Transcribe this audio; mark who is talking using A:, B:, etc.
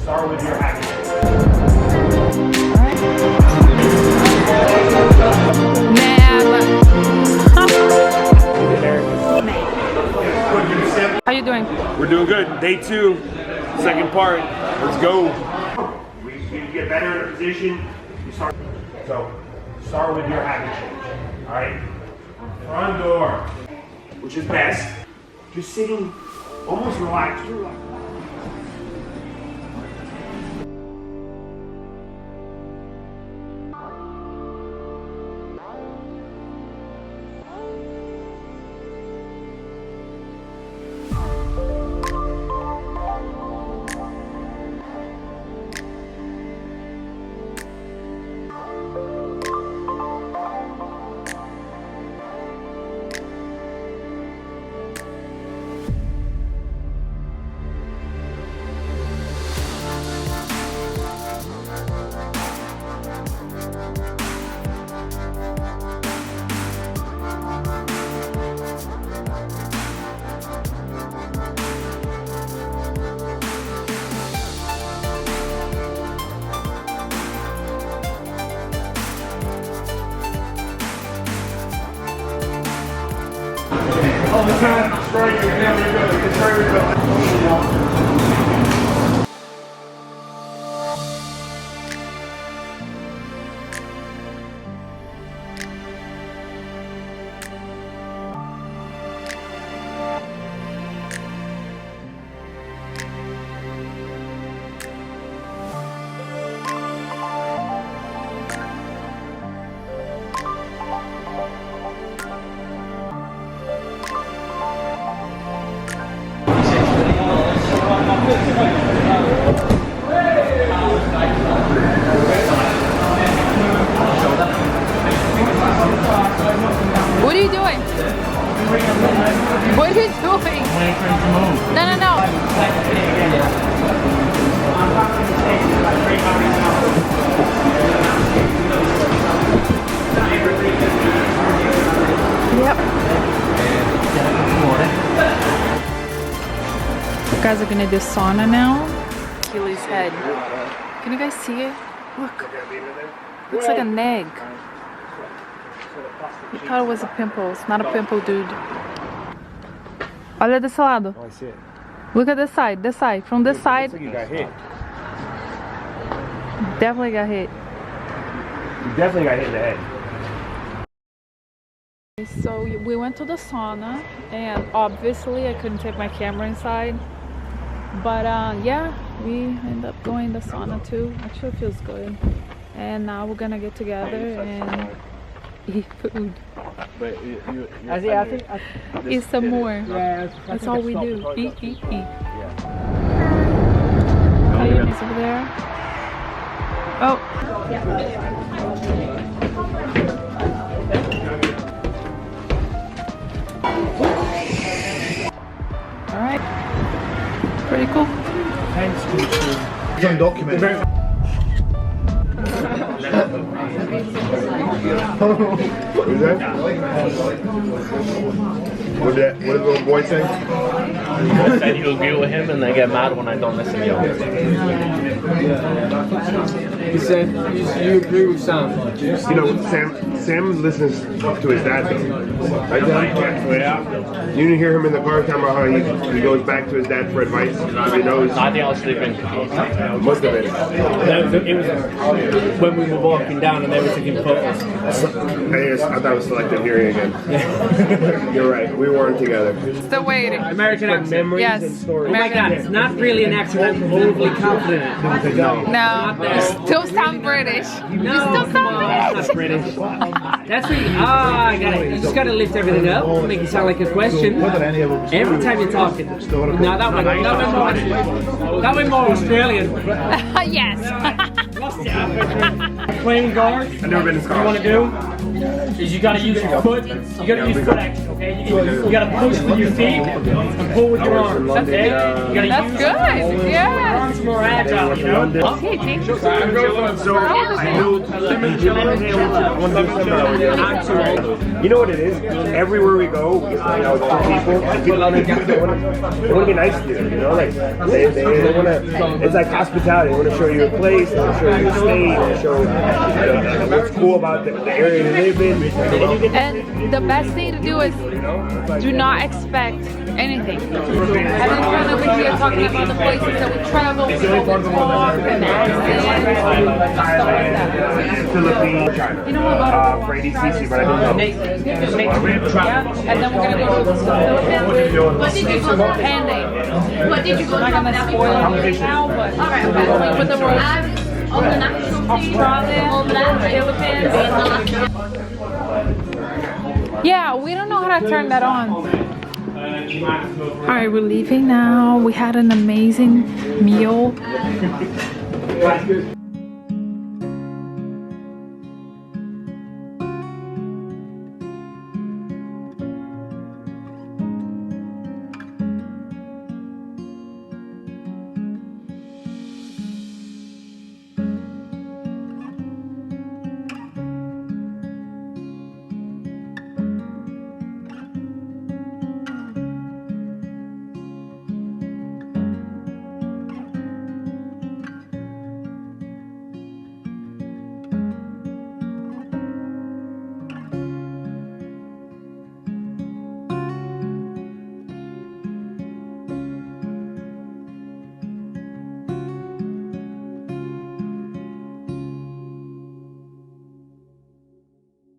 A: Start with your happy.
B: How you doing?
A: We're doing good. Day 2, second part. Let's go. We get better in a position. So start with your happy change. All right. Front door, which is best. Just sitting, almost relaxed. All the time, strike is never good. It's very good.
B: What are you doing? What are you doing? No, no, no. Yep. You guys are gonna do sauna now. Achilles' head. Can you guys see it? Look. Looks like an egg. You thought it was a pimple. It's not a pimple, dude. Olha desse lado.
A: Oh, I see it.
B: Look at this side. This side. From this side.
A: Looks like you got hit.
B: Definitely got hit.
A: You definitely got hit in the head.
B: So we went to the sauna, and obviously I couldn't take my camera inside. But yeah, we ended up going to the sauna too. Actually, it feels good. And now we're gonna get together and eat food.
C: But
B: Eat some more. That's all we do. Eat, eat, eat. Coyotes over there. Oh. All right. Pretty cool.
D: It's undocumented. What did the little boy say?
C: I said you agree with him and they get mad when I don't listen to you.
E: He said, you agree with Sam.
A: You know, Sam listens to his dad. Right, Dad? You didn't hear him in the car talking about how he goes back to his dad for advice. He knows.
C: I think I was sleeping.
A: Most of it.
E: It was when we were walking down and they were taking photos.
A: I thought I was selective hearing again. You're right. We weren't together.
B: Still waiting.
E: American accent.
B: Yes.
E: Oh my God, it's not really an accent. I'm overly confident.
B: No. You still sound British. You still sound British.
E: That's what I got it. You just gotta lift everything up, make it sound like a question. Every time you're talking. No, that went more Australian.
B: Yes.
E: Playing guard.
A: I've never been in
E: What you want to do is you gotta use your foot. You gotta use foot action, okay? You gotta push with your feet and pull with your arms. Okay? You gotta
B: That's
E: use
B: good.
E: your
B: Yeah.
E: arms more agile.
A: went to London.
B: Okay, thank you.
A: So I do you know what it is? Everywhere we go, we hang out with people, and people they want to be nice to you. You know, like they want to. It's like hospitality. They want to show you a place, they want to show you a state, they want to show what's cool about the area you live in.
B: And the best thing to do is do not expect anything. Having fun over here talking about the places that we travel, what we talk, and accents, stuff like that.
A: Philippines, China.
B: You know about
A: for ADCC, but I didn't know.
B: yeah, and then we're gonna go to the Philippines.
F: What did you go to?
B: Pending.
F: What did you go
B: I'm not gonna spoil it now, but we're going with the Rochas. Australia, Philippines. Yeah, we don't know how to turn that on. Alright, we're leaving now. We had an amazing meal.